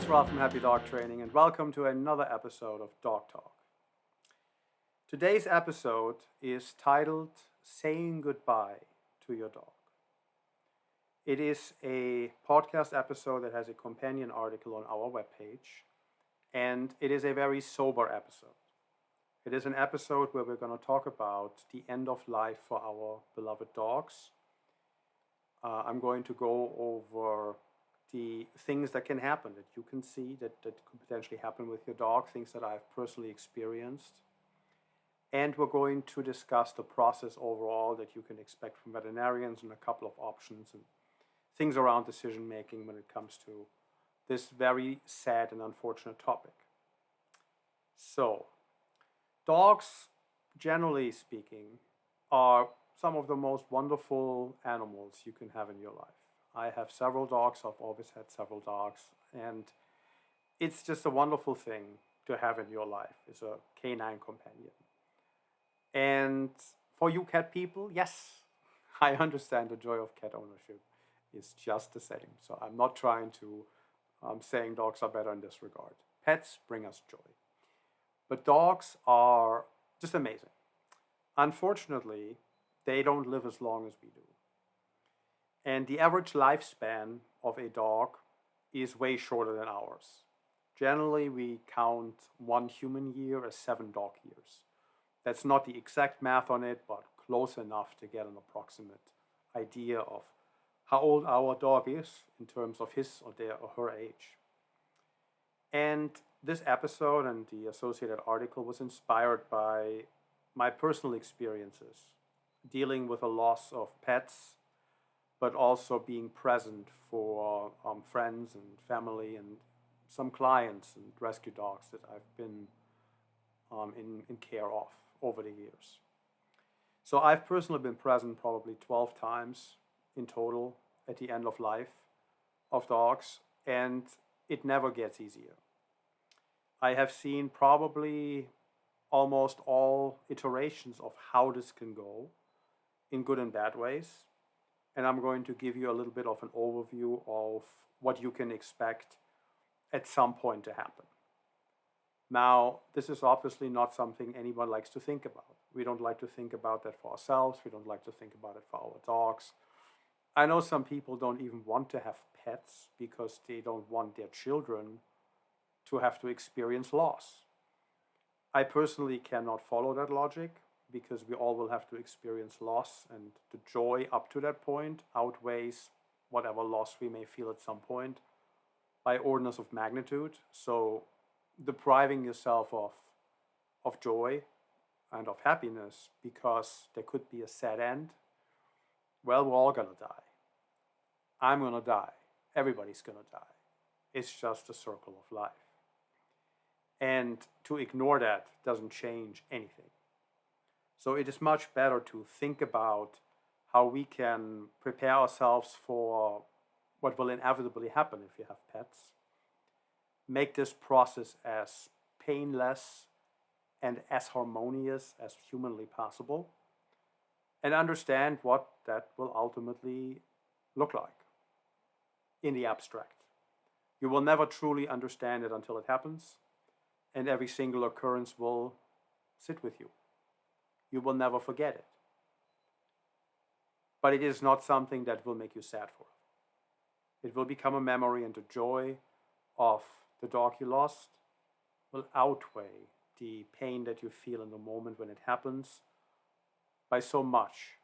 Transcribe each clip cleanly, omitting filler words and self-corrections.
Ralph from Happy Dog Training, and welcome to another episode of Dog Talk. Today's episode is titled Saying Goodbye to Your Dog. It is a podcast episode that has a companion article on our webpage, and it is a very sober episode. It is an episode where we're going to talk about the end of life for our beloved dogs. I'm going to go over the things that can happen, that you can see, that could potentially happen with your dog, things that I've personally experienced. And we're going to discuss the process overall that you can expect from veterinarians and a couple of options and things around decision making when it comes to this very sad and unfortunate topic. So, dogs, generally speaking, are some of the most wonderful animals you can have in your life. I have several dogs. I've always had several dogs, and it's just a wonderful thing to have in your life. It's a canine companion. And for you cat people, yes, I understand the joy of cat ownership is just the same. So I'm not trying to saying dogs are better in this regard. Pets bring us joy. But dogs are just amazing. Unfortunately, they don't live as long as we do. And the average lifespan of a dog is way shorter than ours. Generally, we count 1 human year as 7 dog years. That's not the exact math on it, but close enough to get an approximate idea of how old our dog is in terms of his or their or her age. And this episode and the associated article was inspired by my personal experiences dealing with a loss of pets, but also being present for friends and family and some clients and rescue dogs that I've been in care of over the years. So I've personally been present probably 12 times in total at the end of life of dogs, and it never gets easier. I have seen probably almost all iterations of how this can go in good and bad ways. And I'm going to give you a little bit of an overview of what you can expect at some point to happen. Now, this is obviously not something anyone likes to think about. We don't like to think about that for ourselves. We don't like to think about it for our dogs. I know some people don't even want to have pets because they don't want their children to have to experience loss. I personally cannot follow that logic, because we all will have to experience loss, and the joy up to that point outweighs whatever loss we may feel at some point by orders of magnitude. So depriving yourself of joy and of happiness because there could be a sad end, well, we're all gonna die. I'm gonna die. Everybody's gonna die. It's just a circle of life. And to ignore that doesn't change anything. So it is much better to think about how we can prepare ourselves for what will inevitably happen if you have pets. Make this process as painless and as harmonious as humanly possible. And understand what that will ultimately look like in the abstract. You will never truly understand it until it happens, and every single occurrence will sit with you. You will never forget it. But it is not something that will make you sad for it. It will become a memory, and the joy of the dog you lost will outweigh the pain that you feel in the moment when it happens by so much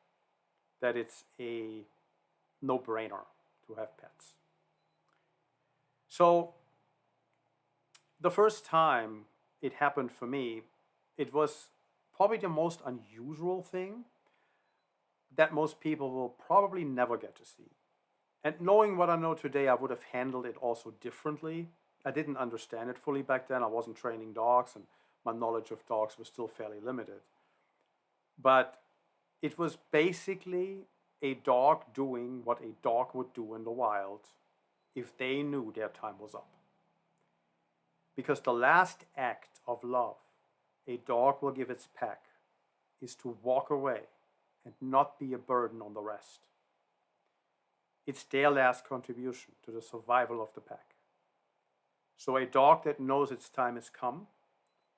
that it's a no-brainer to have pets. So the first time it happened for me, it was probably the most unusual thing that most people will probably never get to see. And knowing what I know today, I would have handled it also differently. I didn't understand it fully back then. I wasn't training dogs, and my knowledge of dogs was still fairly limited. But it was basically a dog doing what a dog would do in the wild if they knew their time was up. Because the last act of love a dog will give its pack is to walk away and not be a burden on the rest. It's their last contribution to the survival of the pack. So a dog that knows its time has come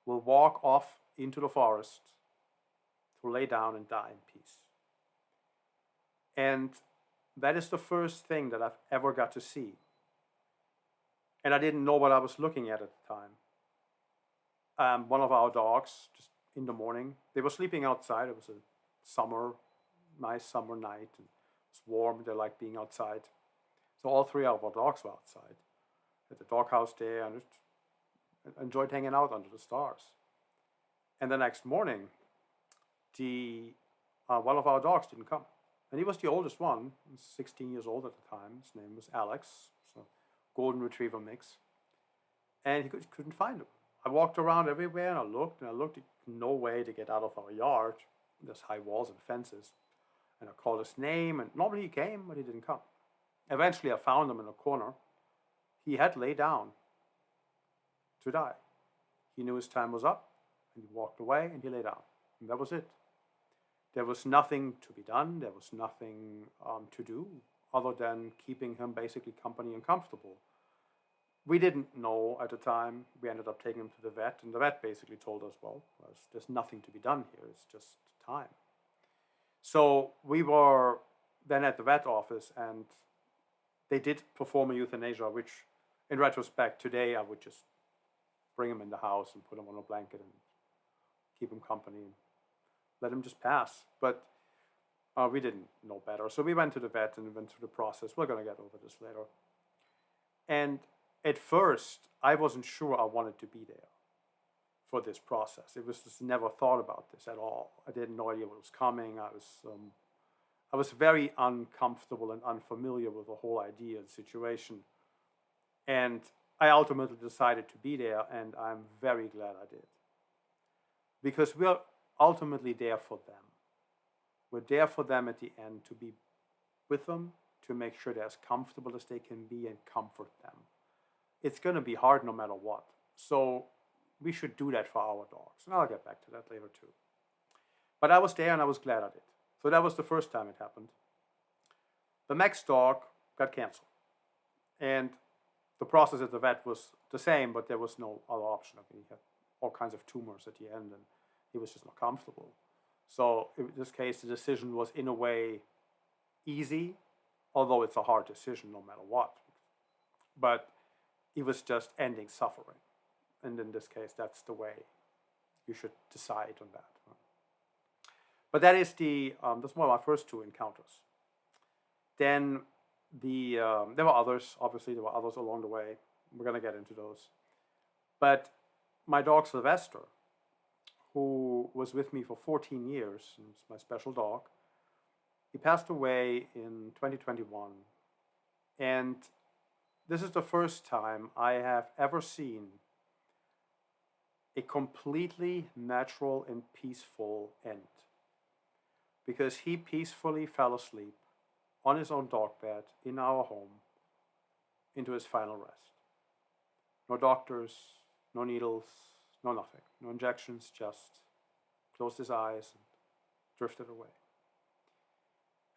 will walk off into the forest to lay down and die in peace. And that is the first thing that I've ever got to see. And I didn't know what I was looking at the time. One of our dogs, just in the morning, they were sleeping outside. It was a nice summer night. And it was warm. They liked being outside. So all three of our dogs were outside at the doghouse there and just enjoyed hanging out under the stars. And the next morning, one of our dogs didn't come. And he was the oldest one. He was 16 years old at the time. His name was Alex. So golden retriever mix. And he couldn't find him. I walked around everywhere and I looked. No way to get out of our yard. There's high walls and fences. And I called his name, and normally he came, but he didn't come. Eventually I found him in a corner. He had laid down to die. He knew his time was up, and he walked away and he lay down. And that was it. There was nothing to be done. There was nothing to do other than keeping him basically company and comfortable. We didn't know at the time. We ended up taking him to the vet, and the vet basically told us, well, there's nothing to be done here. It's just time. So we were then at the vet office, and they did perform a euthanasia, which in retrospect today I would just bring him in the house and put him on a blanket and keep him company and let him just pass. But we didn't know better. So we went to the vet and went through the process. We're going to get over this later. And at first, I wasn't sure I wanted to be there for this process. It was just never thought about this at all. I didn't know idea what was coming. I was very uncomfortable and unfamiliar with the whole idea and situation. And I ultimately decided to be there, and I'm very glad I did. Because we're ultimately there for them. We're there for them at the end, to be with them, to make sure they're as comfortable as they can be and comfort them. It's going to be hard no matter what. So we should do that for our dogs. And I'll get back to that later too. But I was there and I was glad I did. So that was the first time it happened. The next dog got cancer. And the process at the vet was the same, but there was no other option. I mean, he had all kinds of tumors at the end, and he was just not comfortable. So in this case, the decision was in a way easy, although it's a hard decision no matter what. But it was just ending suffering. And in this case, that's the way you should decide on that. But that is that's one of my first two encounters. Then there were others. Obviously, there were others along the way. We're going to get into those. But my dog Sylvester, who was with me for 14 years, and was my special dog, he passed away in 2021. And this is the first time I have ever seen a completely natural and peaceful end. Because he peacefully fell asleep on his own dog bed in our home into his final rest. No doctors, no needles, no nothing. No injections, just closed his eyes and drifted away.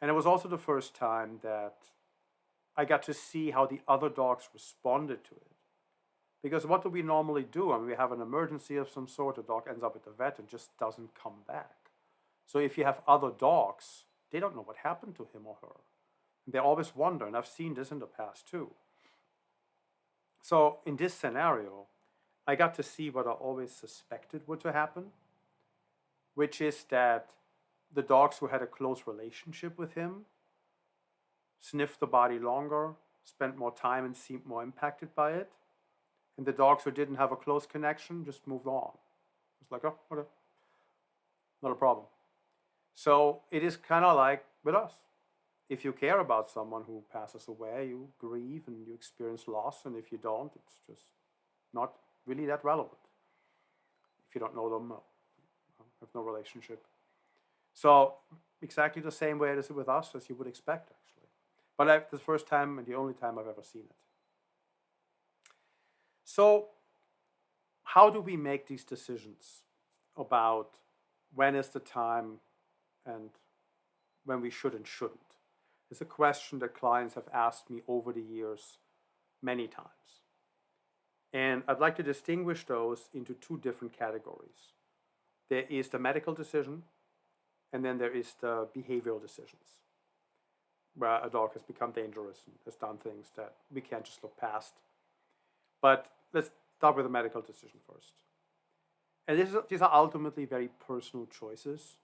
And it was also the first time that I got to see how the other dogs responded to it. Because what do we normally do? I mean, we have an emergency of some sort, the dog ends up at the vet and just doesn't come back. So if you have other dogs, they don't know what happened to him or her. And they always wonder, and I've seen this in the past too. So in this scenario, I got to see what I always suspected would to happen, which is that the dogs who had a close relationship with him sniffed the body longer, spent more time and seemed more impacted by it. And the dogs who didn't have a close connection just moved on. It's like, oh, okay, not a problem. So it is kind of like with us. If you care about someone who passes away, you grieve and you experience loss. And if you don't, it's just not really that relevant. If you don't know them, have no relationship. So exactly the same way it is with us as you would expect, actually. But the first time and the only time I've ever seen it. So how do we make these decisions about when is the time and when we should and shouldn't? It's a question that clients have asked me over the years many times. And I'd like to distinguish those into two different categories. There is the medical decision, and then there is the behavioral decisions, where a dog has become dangerous and has done things that we can't just look past. But let's start with the medical decision first. And these are ultimately very personal choices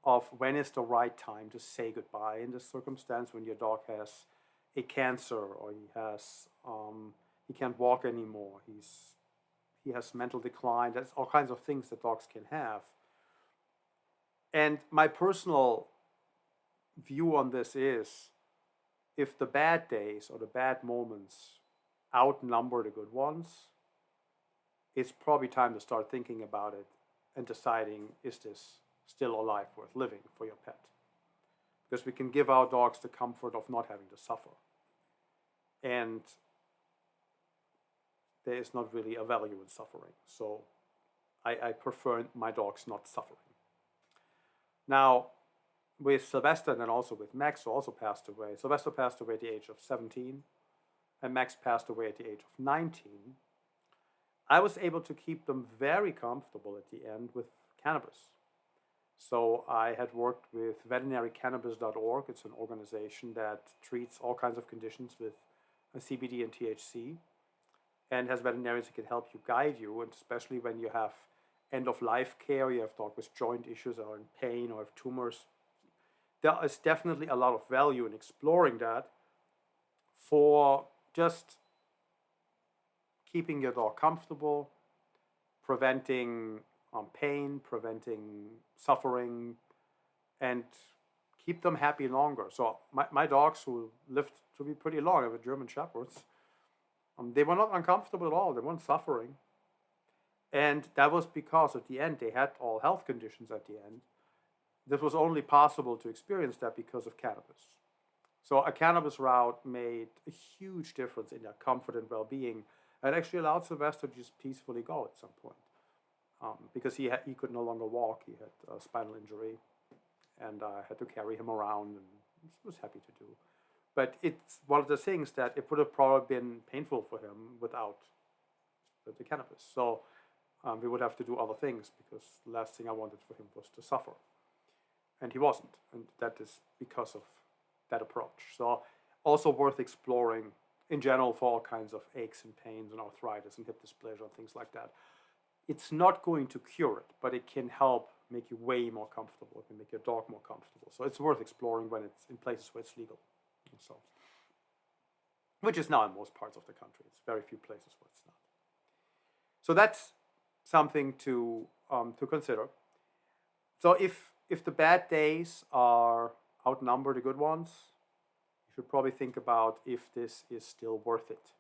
of when is the right time to say goodbye in this circumstance, when your dog has a cancer, or he can't walk anymore, he has mental decline. There's all kinds of things that dogs can have. And my personal view on this is, if the bad days or the bad moments outnumber the good ones, it's probably time to start thinking about it and deciding, is this still a life worth living for your pet? Because we can give our dogs the comfort of not having to suffer. And there is not really a value in suffering. So I prefer my dogs not suffering. Now, with Sylvester and then also with Max, who also passed away. Sylvester passed away at the age of 17, and Max passed away at the age of 19. I was able to keep them very comfortable at the end with cannabis. So I had worked with veterinarycannabis.org. It's an organization that treats all kinds of conditions with CBD and THC, and has veterinarians that can help you, guide you, and especially when you have end-of-life care, you have dogs with joint issues or in pain or have tumors. There is definitely a lot of value in exploring that for just keeping your dog comfortable, preventing pain, preventing suffering, and keep them happy longer. So my dogs, who lived to be pretty long, I have German Shepherds, they were not uncomfortable at all. They weren't suffering. And that was because at the end they had all health conditions at the end. This was only possible to experience that because of cannabis. So a cannabis route made a huge difference in their comfort and well-being, and actually allowed Sylvester to just peacefully go at some point. Because he could no longer walk. He had a spinal injury, and I had to carry him around, and was happy to do. But it's one of the things that it would have probably been painful for him without the cannabis. So we would have to do other things, because the last thing I wanted for him was to suffer. And he wasn't. And that is because of that approach. So also worth exploring in general for all kinds of aches and pains and arthritis and hip dysplasia and things like that. It's not going to cure it, but it can help make you way more comfortable. It can make your dog more comfortable. So it's worth exploring when it's in places where it's legal. So, which is now in most parts of the country. It's very few places where it's not. So that's something to consider. So if the bad days outnumber the good ones, you should probably think about if this is still worth it.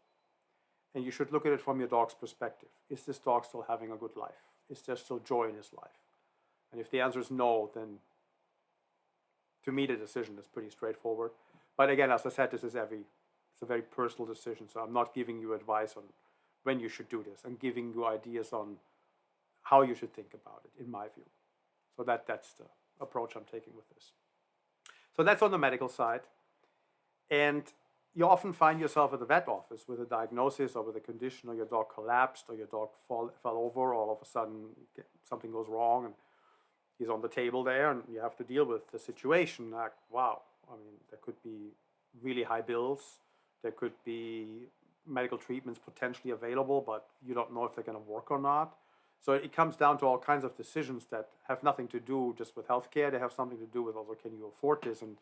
And you should look at it from your dog's perspective. Is this dog still having a good life? Is there still joy in his life? And if the answer is no, then to me the decision is pretty straightforward. But again, as I said, it's a very personal decision. So I'm not giving you advice on when you should do this. I'm giving you ideas on how you should think about it, in my view. So that's the approach I'm taking with this. So that's on the medical side. And you often find yourself at the vet office with a diagnosis or with a condition, or your dog collapsed, or your dog fell over, or all of a sudden something goes wrong and he's on the table there, and you have to deal with the situation. Like, wow, I mean, there could be really high bills. There could be medical treatments potentially available, but you don't know if they're going to work or not. So it comes down to all kinds of decisions that have nothing to do just with healthcare. They have something to do with also, can you afford this? And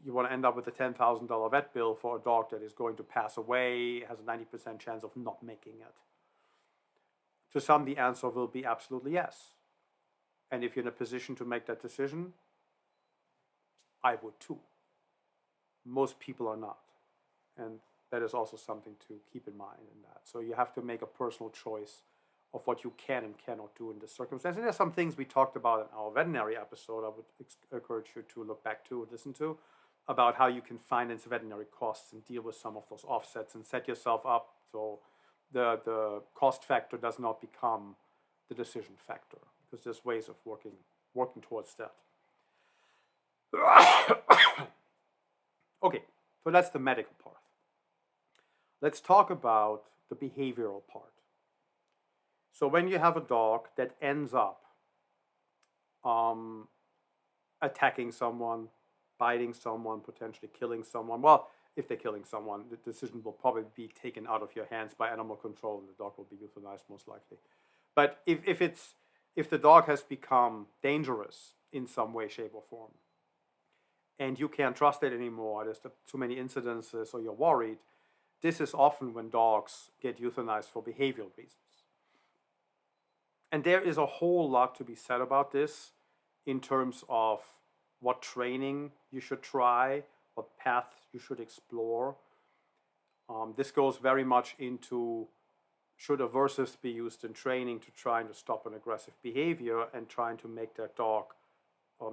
you want to end up with a $10,000 vet bill for a dog that is going to pass away, has a 90% chance of not making it. To some, the answer will be absolutely yes. And if you're in a position to make that decision, I would too. Most people are not. And that is also something to keep in mind in that. So you have to make a personal choice of what you can and cannot do in this circumstance. And there's some things we talked about in our veterinary episode I would encourage you to look back to and listen to, about how you can finance veterinary costs and deal with some of those offsets and set yourself up so the cost factor does not become the decision factor, because there's ways of working towards that. Okay, so that's the medical part. Let's talk about the behavioral part. So when you have a dog that ends up attacking someone, biting someone, potentially killing someone, well, if they're killing someone, the decision will probably be taken out of your hands by animal control, and the dog will be euthanized most likely. But if the dog has become dangerous in some way, shape, or form, and you can't trust it anymore, there's too many incidences, or you're worried, this is often when dogs get euthanized for behavioral reasons. And there is a whole lot to be said about this in terms of what training you should try, what path you should explore. This goes very much into, should aversives be used in training to trying to stop an aggressive behavior and trying to make that dog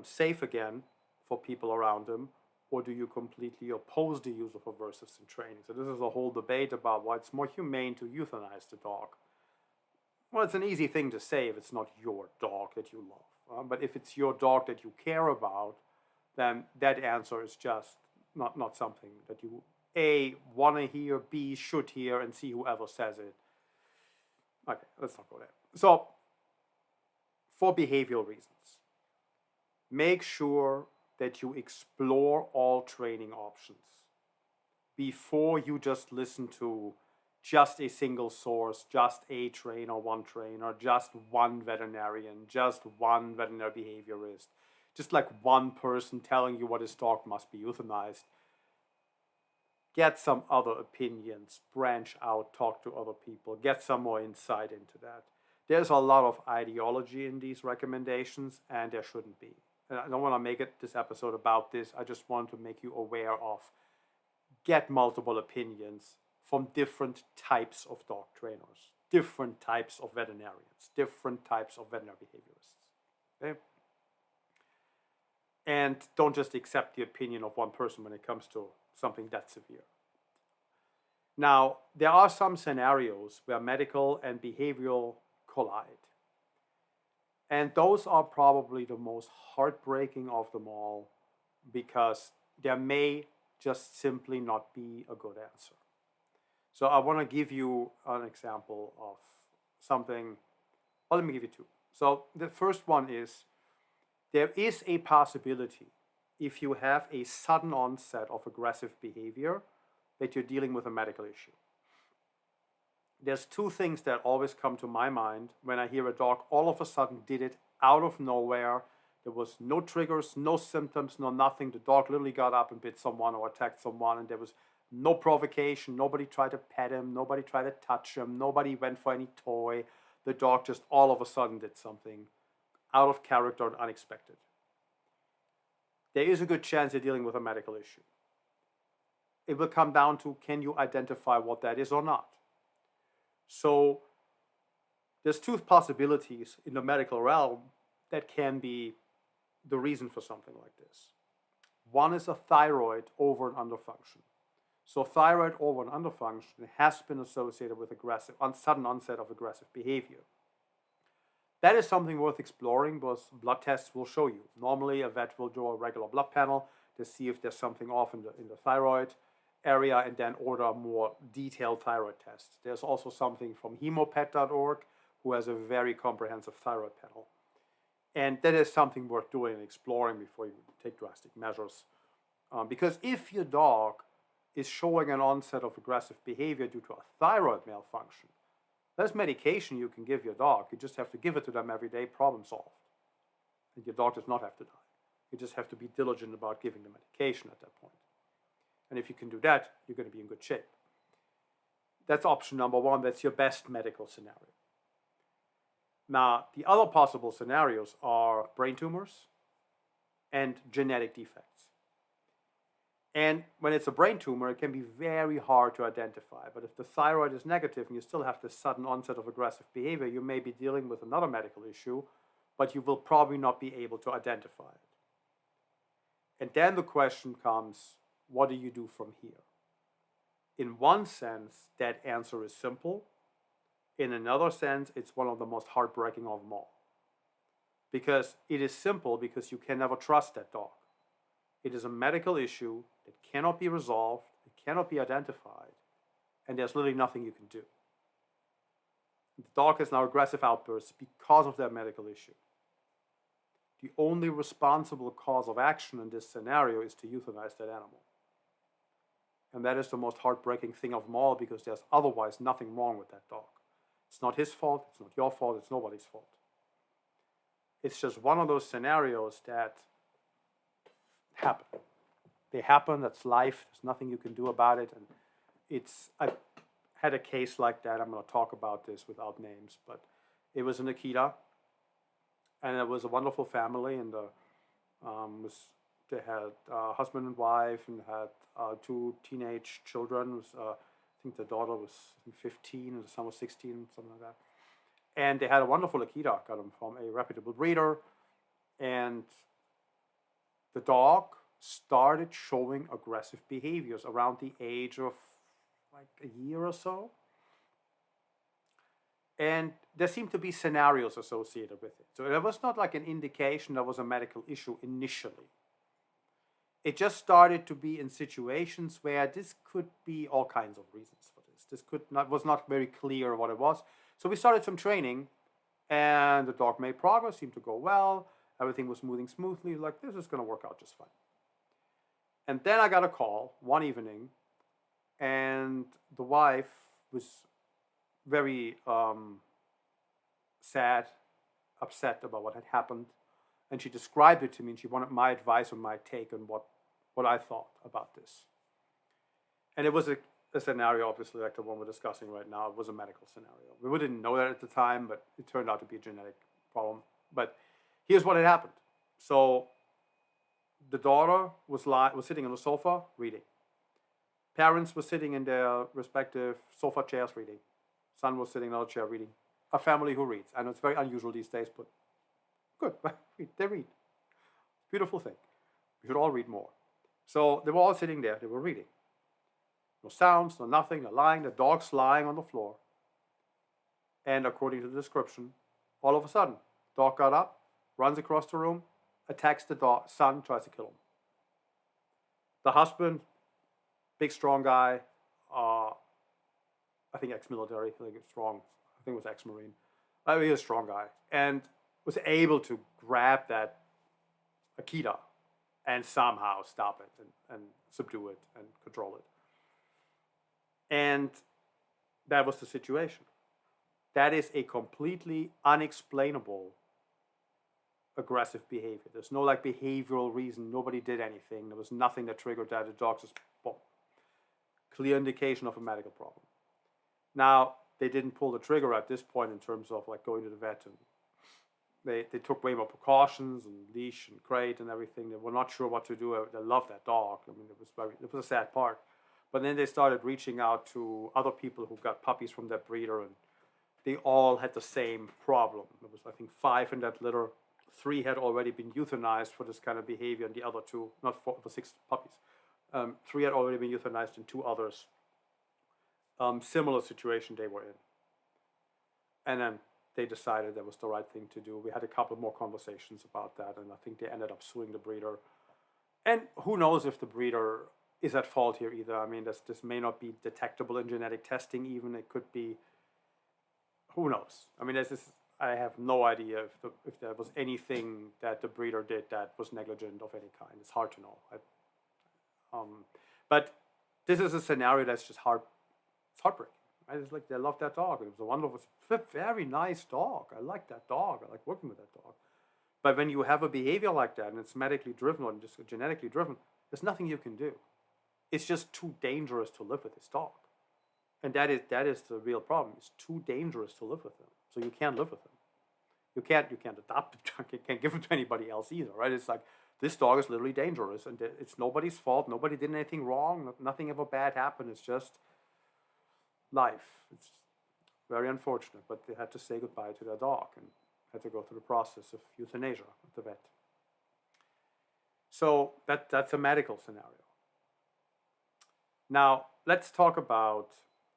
safe again for people around them, or do you completely oppose the use of aversives in training? So this is a whole debate about why it's more humane to euthanize the dog. Well, it's an easy thing to say if it's not your dog that you love. But if it's your dog that you care about, then that answer is just not something that you, A, want to hear, B, should hear, and C, whoever says it. Okay, let's not go there. So, for behavioral reasons, make sure that you explore all training options before you just listen to just a single source, just a trainer, one trainer, just one veterinarian, just one veterinary behaviorist, just like one person telling you what his dog must be euthanized. Get some other opinions, branch out, talk to other people, get some more insight into that. There's a lot of ideology in these recommendations, and there shouldn't be. And I don't want to make this episode about this. I just want to make you aware of, get multiple opinions from different types of dog trainers, different types of veterinarians, different types of veterinary behaviorists. Okay? And don't just accept the opinion of one person when it comes to something that severe. Now, there are some scenarios where medical and behavioral collide. And those are probably the most heartbreaking of them all, because there may just simply not be a good answer. So I want to give you an example of something. Well, let me give you two. So the first one is, there is a possibility, if you have a sudden onset of aggressive behavior, that you're dealing with a medical issue. There's two things that always come to my mind when I hear a dog all of a sudden did it out of nowhere. There was no triggers, no symptoms, no nothing. The dog literally got up and bit someone or attacked someone, and there was no provocation. Nobody tried to pet him. Nobody tried to touch him. Nobody went for any toy. The dog just all of a sudden did something out of character and unexpected. There is a good chance you're dealing with a medical issue. It will come down to, can you identify what that is or not? So there's two possibilities in the medical realm that can be the reason for something like this. One is a thyroid over and underfunction. So thyroid over and underfunction has been associated with sudden onset of aggressive behavior. That is something worth exploring, because blood tests will show you. Normally, a vet will do a regular blood panel to see if there's something off in the thyroid area, and then order a more detailed thyroid test. There's also something from hemopet.org, who has a very comprehensive thyroid panel. And that is something worth doing and exploring before you take drastic measures. Because if your dog is showing an onset of aggressive behavior due to a thyroid malfunction, there's medication you can give your dog. You just have to give it to them every day, problem solved. And your dog does not have to die. You just have to be diligent about giving the medication at that point. And if you can do that, you're going to be in good shape. That's option number one. That's your best medical scenario. Now, the other possible scenarios are brain tumors and genetic defects. And when it's a brain tumor, it can be very hard to identify. But if the thyroid is negative and you still have this sudden onset of aggressive behavior, you may be dealing with another medical issue, but you will probably not be able to identify it. And then the question comes, what do you do from here? In one sense, that answer is simple. In another sense, it's one of the most heartbreaking of them all. Because it is simple because you can never trust that dog. It is a medical issue that cannot be resolved, it cannot be identified, and there's literally nothing you can do. The dog has now aggressive outbursts because of that medical issue. The only responsible cause of action in this scenario is to euthanize that animal. And that is the most heartbreaking thing of them all, because there's otherwise nothing wrong with that dog. It's not his fault, it's not your fault, it's nobody's fault. It's just one of those scenarios that happen. They happen, that's life, there's nothing you can do about it. And I've had a case like that. I'm going to talk about this without names, but it was in Akita, and it was a wonderful family, and they had a husband and wife, and had two teenage children. I think the daughter was 15 and the son was 16, something like that. And they had a wonderful Akita, got them from a reputable breeder, and the dog started showing aggressive behaviors around the age of like a year or so. And there seemed to be scenarios associated with it. So it was not like an indication there was a medical issue initially. It just started to be in situations where this could be all kinds of reasons for this. Was not very clear what it was. So we started some training, and the dog made progress, seemed to go well. Everything was moving smoothly, like this is going to work out just fine. And then I got a call one evening, and the wife was very sad, upset about what had happened. And she described it to me, and she wanted my advice or my take on what I thought about this. And it was a scenario, obviously, like the one we're discussing right now. It was a medical scenario. We didn't know that at the time, but it turned out to be a genetic problem. But here's what had happened. So the daughter was sitting on the sofa reading. Parents were sitting in their respective sofa chairs reading. Son was sitting in another chair reading. A family who reads. I know it's very unusual these days, but good. They read. Beautiful thing. We should all read more. So they were all sitting there. They were reading. No sounds, no nothing, no lying. The dog's lying on the floor. And according to the description, all of a sudden, dog got up, runs across the room, attacks the son, tries to kill him. The husband, big, strong guy, I think ex-military, I think it's strong. I think it was ex-Marine. He was a strong guy. And was able to grab that Akita and somehow stop it and subdue it and control it. And that was the situation. That is a completely unexplainable aggressive behavior. There's no like behavioral reason. Nobody did anything. There was nothing that triggered that. The dog just, boom. Clear indication of a medical problem. Now, they didn't pull the trigger at this point in terms of like going to the vet, and they took way more precautions and leash and crate and everything. They were not sure what to do. They loved that dog. I mean, it was a sad part. But then they started reaching out to other people who got puppies from that breeder, and they all had the same problem. There was, I think, 5 in that litter. 3 had already been euthanized for this kind of behavior, and the other 2, not for 6 puppies. 3 had already been euthanized, and 2 others. Similar situation they were in. And then they decided that was the right thing to do. We had a couple more conversations about that, and I think they ended up suing the breeder. And who knows if the breeder is at fault here either. I mean, this may not be detectable in genetic testing even. It could be, who knows? I mean, I have no idea if there was anything that the breeder did that was negligent of any kind. It's hard to know. But this is a scenario that's just it's heartbreaking. Right? It's like they loved that dog. It was a wonderful, very nice dog. I like that dog. I like working with that dog. But when you have a behavior like that and it's medically driven or just genetically driven, there's nothing you can do. It's just too dangerous to live with this dog. And that is the real problem. It's too dangerous to live with him. So you can't live with him. You can't adopt the dog. You can't give him to anybody else either, right? It's like, this dog is literally dangerous, and it's nobody's fault. Nobody did anything wrong. Nothing ever bad happened. It's just life. It's very unfortunate, but they had to say goodbye to their dog and had to go through the process of euthanasia at the vet. So that's a medical scenario. Now, let's talk about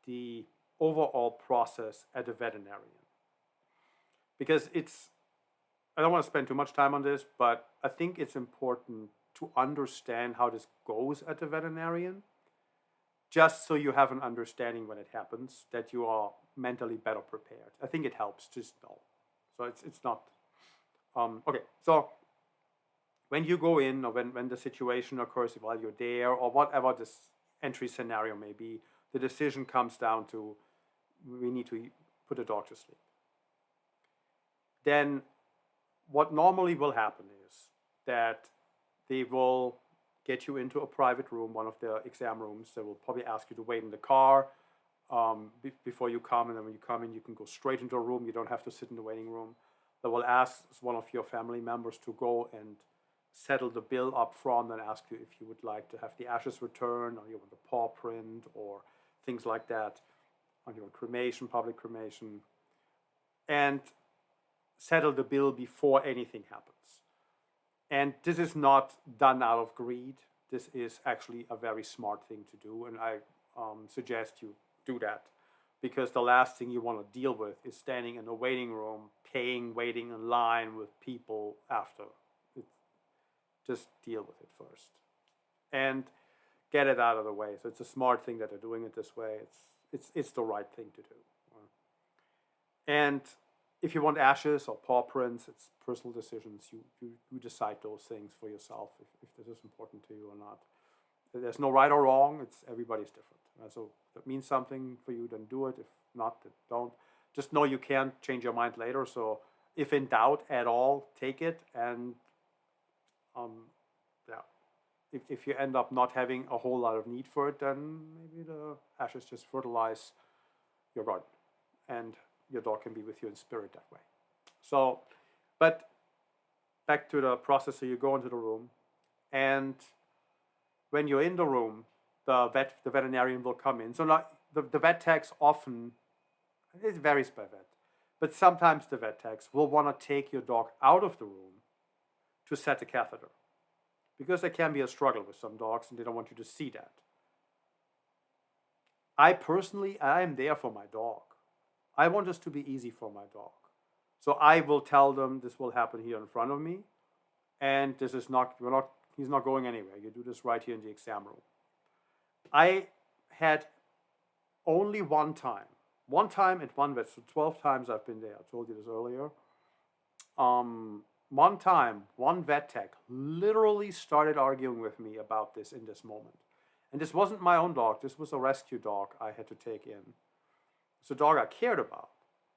the overall process at a veterinarian. Because I don't want to spend too much time on this, but I think it's important to understand how this goes at the veterinarian. just so you have an understanding when it happens, that you are mentally better prepared. I think it helps, just know. So it's not, okay, so when you go in, or when the situation occurs while you're there, or whatever this entry scenario may be, the decision comes down to, we need to put the dog to sleep. Then what normally will happen is that they will get you into a private room, one of the exam rooms. They will probably ask you to wait in the car before you come, and then when you come in, you can go straight into a room. You don't have to sit in the waiting room. They will ask one of your family members to go and settle the bill up front and ask you if you would like to have the ashes returned, or you want a paw print, or things like that, on your cremation, public cremation, and settle the bill before anything happens. And this is not done out of greed. This is actually a very smart thing to do, and I suggest you do that, because the last thing you want to deal with is standing in a waiting room, waiting in line with people after. Just deal with it first and get it out of the way. So it's a smart thing that they're doing it this way. It's the right thing to do. And if you want ashes or paw prints, it's personal decisions. You decide those things for yourself, if this is important to you or not. There's no right or wrong. Everybody's different. So if it means something for you, then do it. If not, then don't. Just know you can't change your mind later. So if in doubt at all, take it. And if you end up not having a whole lot of need for it, then maybe the ashes just fertilize your garden, and your dog can be with you in spirit that way. So, but back to the process. So you go into the room, and when you're in the room, the veterinarian will come in. So not, the vet techs often, it varies by vet, but sometimes the vet techs will want to take your dog out of the room to set the catheter, because there can be a struggle with some dogs and they don't want you to see that. I am there for my dog. I want this to be easy for my dog. So I will tell them this will happen here in front of me, and he's not going anywhere. You do this right here in the exam room. I had only one time at one vet, so 12 times I've been there. I told you this earlier. One time, one vet tech literally started arguing with me about this in this moment. And this wasn't my own dog. This was a rescue dog I had to take in. It's a dog I cared about.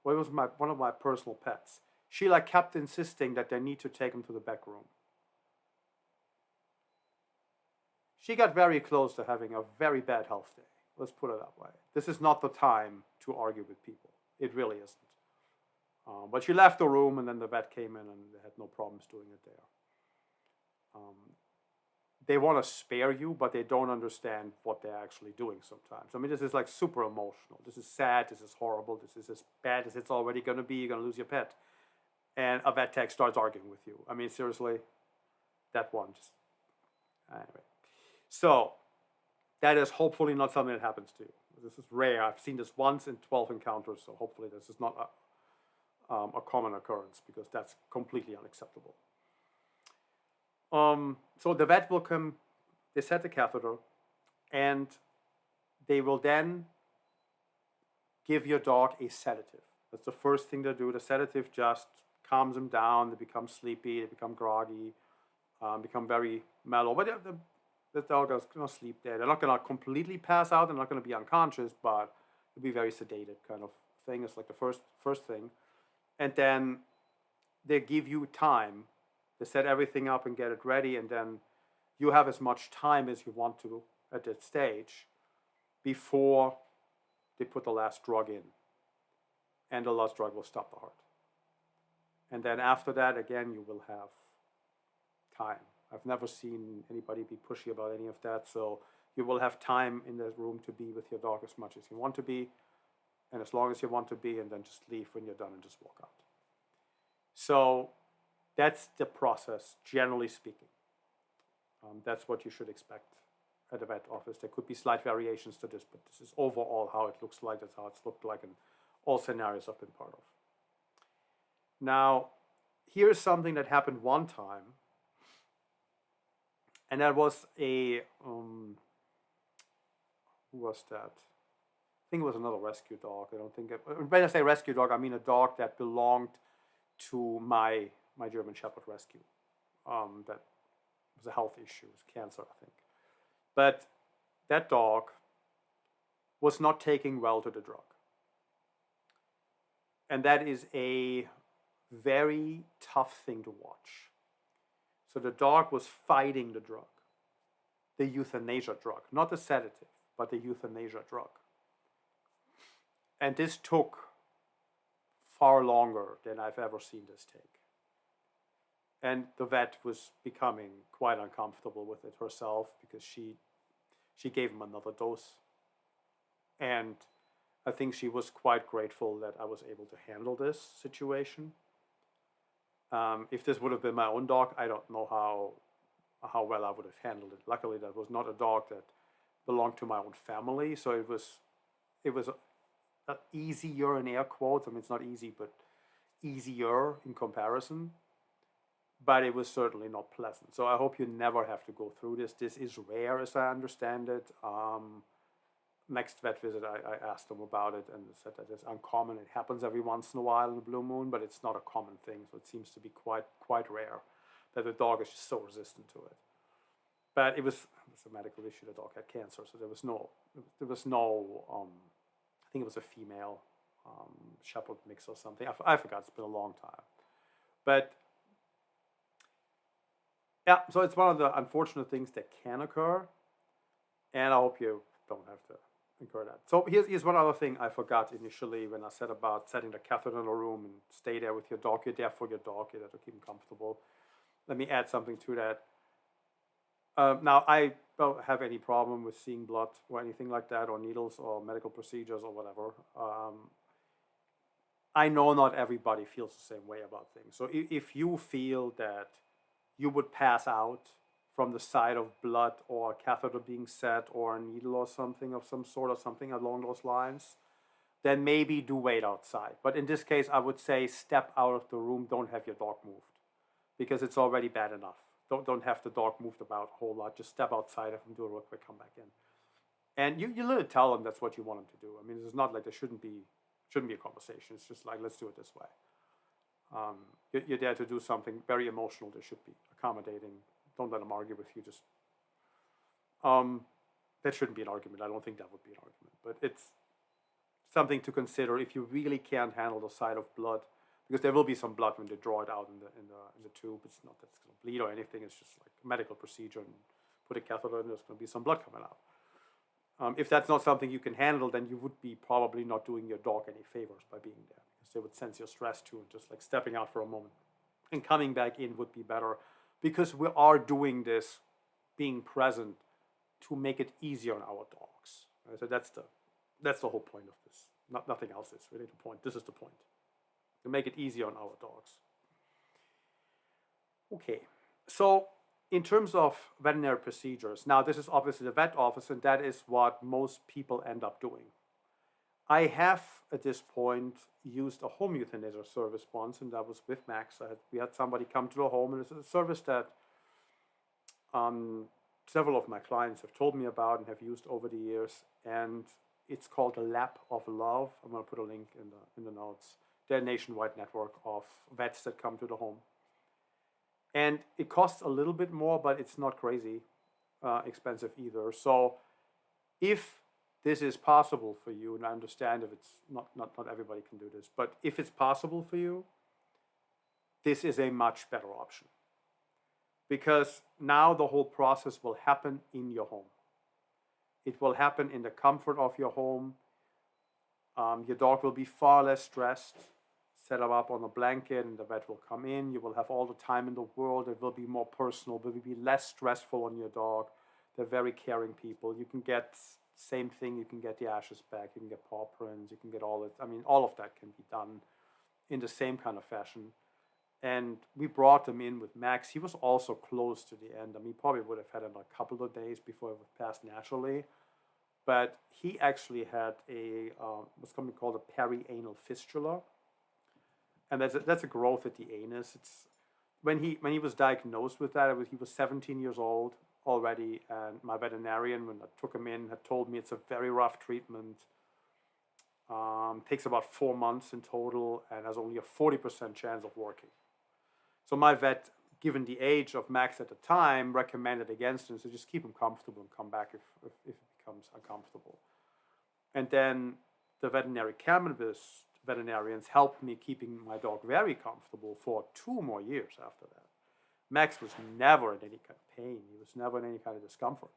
Well, it was one of my personal pets. She kept insisting that they need to take him to the back room. She got very close to having a very bad health day. Let's put it that way. This is not the time to argue with people. It really isn't. But she left the room, and then the vet came in, and they had no problems doing it there. They want to spare you, but they don't understand what they're actually doing sometimes. I mean, this is super emotional. This is sad. This is horrible. This is as bad as it's already going to be. You're going to lose your pet. And a vet tech starts arguing with you. I mean, seriously, that one. Anyway. So that is hopefully not something that happens to you. This is rare. I've seen this once in 12 encounters, so hopefully this is not a common occurrence, because that's completely unacceptable. So the vet will come, they set the catheter, and they will then give your dog a sedative. That's the first thing they do. The sedative just calms them down. They become sleepy, they become groggy, become very mellow. But the dog is going to sleep there. They're not going to completely pass out. They're not going to be unconscious, but it'll be very sedated kind of thing. It's the first thing. And then they give you time. They set everything up and get it ready, and then you have as much time as you want to at that stage before they put the last drug in. And the last drug will stop the heart. And then after that, again, you will have time. I've never seen anybody be pushy about any of that, so you will have time in the room to be with your dog as much as you want to be, and as long as you want to be, and then just leave when you're done and just walk out. So that's the process, generally speaking. That's what you should expect at a vet office. There could be slight variations to this, but this is overall how it looks like. That's how it's looked like in all scenarios I've been part of. Now, here's something that happened one time, and that was a Who was that? I think it was another rescue dog. I don't think when I say rescue dog, I mean a dog that belonged to my German Shepherd rescue. That was a health issue, it was cancer, I think. But that dog was not taking well to the drug. And that is a very tough thing to watch. So the dog was fighting the drug, the euthanasia drug, not the sedative, but the euthanasia drug. And this took far longer than I've ever seen this take. And the vet was becoming quite uncomfortable with it herself because she gave him another dose. And I think she was quite grateful that I was able to handle this situation. If this would have been my own dog, I don't know how well I would have handled it. Luckily, that was not a dog that belonged to my own family, so it was easier in air quotes. I mean, it's not easy, but easier in comparison. But it was certainly not pleasant. So I hope you never have to go through this. This is rare, as I understand it. Next vet visit, I asked them about it and said that it's uncommon. It happens every once in a while in the blue moon, but it's not a common thing. So it seems to be quite rare that the dog is just so resistant to it. But it was a medical issue. The dog had cancer, so there was no. I think it was a female shepherd mix or something. I forgot. It's been a long time, but yeah. So it's one of the unfortunate things that can occur, and I hope you don't have to incur that. So here's one other thing I forgot initially when I said about setting the catheter in a room and stay there with your dog. You're there for your dog. You're there to keep him comfortable. Let me add something to that. Now, I don't have any problem with seeing blood or anything like that, or needles or medical procedures or whatever. I know not everybody feels the same way about things. So if you feel that you would pass out from the sight of blood or a catheter being set or a needle or something of some sort or something along those lines, then maybe do wait outside. But in this case, I would say step out of the room, don't have your dog moved, because it's already bad enough. Don't have the dog moved about a whole lot. Just step outside of him, do it real quick, come back in. And you literally tell them that's what you want them to do. I mean, it's not like there shouldn't be a conversation. It's just like, let's do it this way. You're there to do something very emotional. There should be accommodating. Don't let them argue with you. Just that shouldn't be an argument. I don't think that would be an argument. But it's something to consider if you really can't handle the sight of blood, because there will be some blood when they draw it out in the tube. It's not that it's going to bleed or anything. It's just like a medical procedure, and put a catheter in. There's going to be some blood coming out. If that's not something you can handle, then you would be probably not doing your dog any favors by being there, because they would sense your stress too, and just like stepping out for a moment and coming back in would be better, because we are doing this, being present, to make it easier on our dogs. Right? So that's the whole point of this. Nothing else is really the point. This is the point, to make it easier on our dogs. Okay, so in terms of veterinary procedures, now this is obviously the vet office, and that is what most people end up doing. I have, at this point, used a home euthanasia service once, and that was with Max. We had somebody come to the home, and it's a service that several of my clients have told me about and have used over the years, and it's called the Lap of Love. I'm going to put a link in the notes. They're a nationwide network of vets that come to the home. And it costs a little bit more, but it's not crazy expensive either. So if this is possible for you, and I understand if it's not everybody can do this, but if it's possible for you, this is a much better option. Because now the whole process will happen in your home. It will happen in the comfort of your home. Your dog will be far less stressed. Set them up on a blanket, and the vet will come in. You will have all the time in the world. It will be more personal. It will be less stressful on your dog. They're very caring people. You can get same thing. You can get the ashes back. You can get paw prints. You can get all it. I mean, all of that can be done in the same kind of fashion. And we brought them in with Max. He was also close to the end. I mean, probably would have had him a couple of days before it would pass naturally. But he actually had what's commonly called a perianal fistula. And that's a growth at the anus. It's when he was diagnosed with that. He was 17 years old. already, and my veterinarian, when I took him in, had told me it's a very rough treatment. Takes about 4 months in total and has only a 40% chance of working. So my vet, given the age of Max at the time, recommended against him. So just keep him comfortable and come back if it becomes uncomfortable. And then the veterinary cannabis veterinarians helped me keeping my dog very comfortable for 2 more years after that. Max was never in any kind of pain. He was never in any kind of discomfort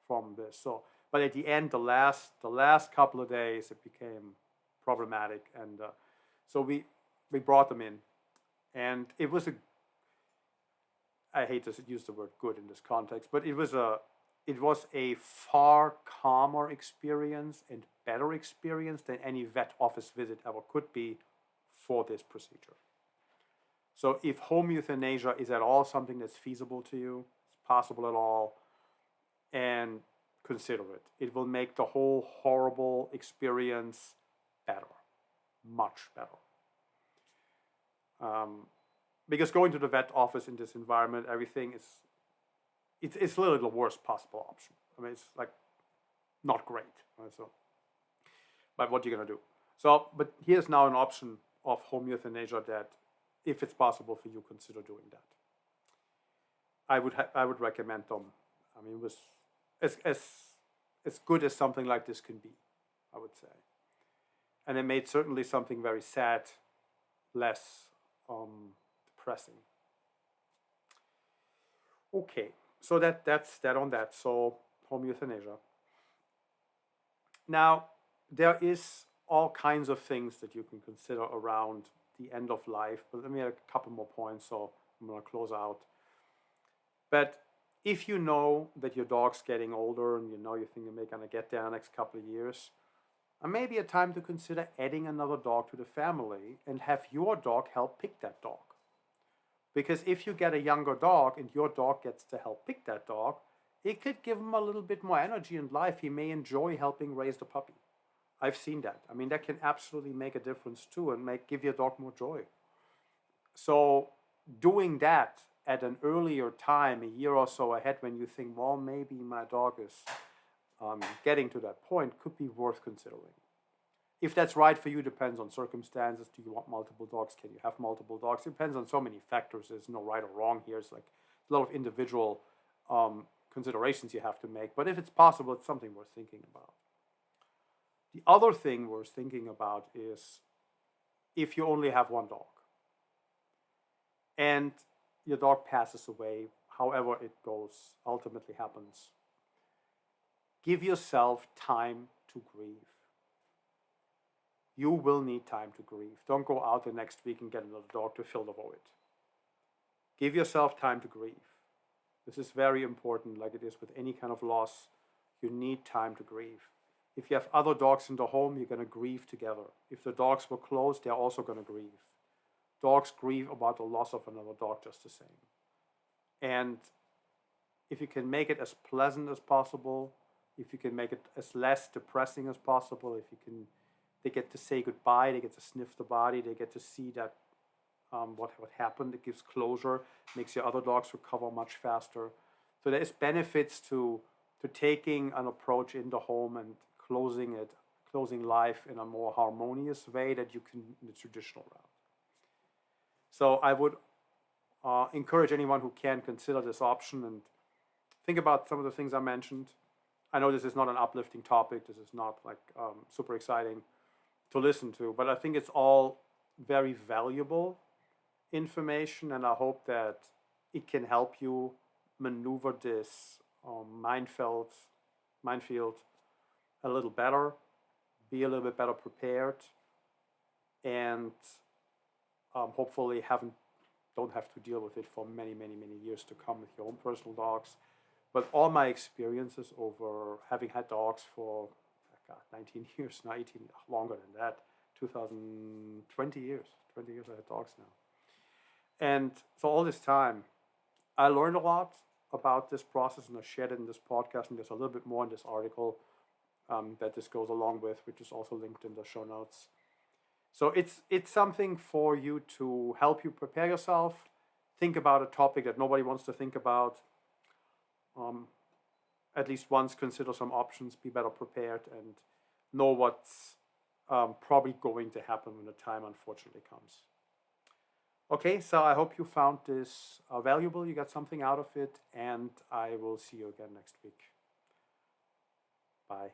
from this. So, but at the end, the last couple of days, it became problematic, and so we brought them in, and it was I hate to use the word good in this context, but it was a far calmer experience and better experience than any vet office visit ever could be for this procedure. So if home euthanasia is at all something that's feasible to you, it's possible at all, and consider it. It will make the whole horrible experience better, much better. Because going to the vet office in this environment, everything it's literally the worst possible option. I mean, it's like not great. Right? So, but what are you gonna do? So, but here's now an option of home euthanasia that, if it's possible for you, consider doing that. I would recommend them. I mean, it was as good as something like this can be, I would say. And it made certainly something very sad less depressing. Okay, so that's that on that. So home euthanasia. Now, there is all kinds of things that you can consider around the end of life, but let me add a couple more points, so I'm going to close out. But if you know that your dog's getting older and you know you think you're going to get there in the next couple of years, maybe a time to consider adding another dog to the family and have your dog help pick that dog. Because if you get a younger dog and your dog gets to help pick that dog, it could give him a little bit more energy in life. He may enjoy helping raise the puppy. I've seen that. I mean, that can absolutely make a difference too and give your dog more joy. So doing that at an earlier time, a year or so ahead, when you think, well, maybe my dog is getting to that point, could be worth considering. If that's right for you, depends on circumstances. Do you want multiple dogs? Can you have multiple dogs? It depends on so many factors. There's no right or wrong here. It's like a lot of individual considerations you have to make. But if it's possible, it's something worth thinking about. The other thing worth thinking about is if you only have one dog and your dog passes away, however it goes, ultimately happens, give yourself time to grieve. You will need time to grieve. Don't go out the next week and get another dog to fill the void. Give yourself time to grieve. This is very important, like it is with any kind of loss. You need time to grieve. If you have other dogs in the home, you're going to grieve together. If the dogs were close, they're also going to grieve. Dogs grieve about the loss of another dog just the same. And if you can make it as pleasant as possible, if you can make it as less depressing as possible, if you can, they get to say goodbye, they get to sniff the body, they get to see that what happened, it gives closure, makes your other dogs recover much faster. So there is benefits to taking an approach in the home and closing life in a more harmonious way that you can in the traditional route. So I would encourage anyone who can consider this option and think about some of the things I mentioned. I know this is not an uplifting topic. This is not like super exciting to listen to, but I think it's all very valuable information, and I hope that it can help you maneuver this minefield a little better, be a little bit better prepared, and hopefully don't have to deal with it for many, many, many years to come with your own personal dogs. But all my experiences over having had dogs for 19 years, now 18, longer than that, 20 years I had dogs now. And so all this time, I learned a lot about this process, and I shared it in this podcast, and there's a little bit more in this article that this goes along with, which is also linked in the show notes. So it's something for you to help you prepare yourself, think about a topic that nobody wants to think about, at least once consider some options, be better prepared, and know what's probably going to happen when the time unfortunately comes. Okay, so I hope you found this valuable, you got something out of it, and I will see you again next week. Bye.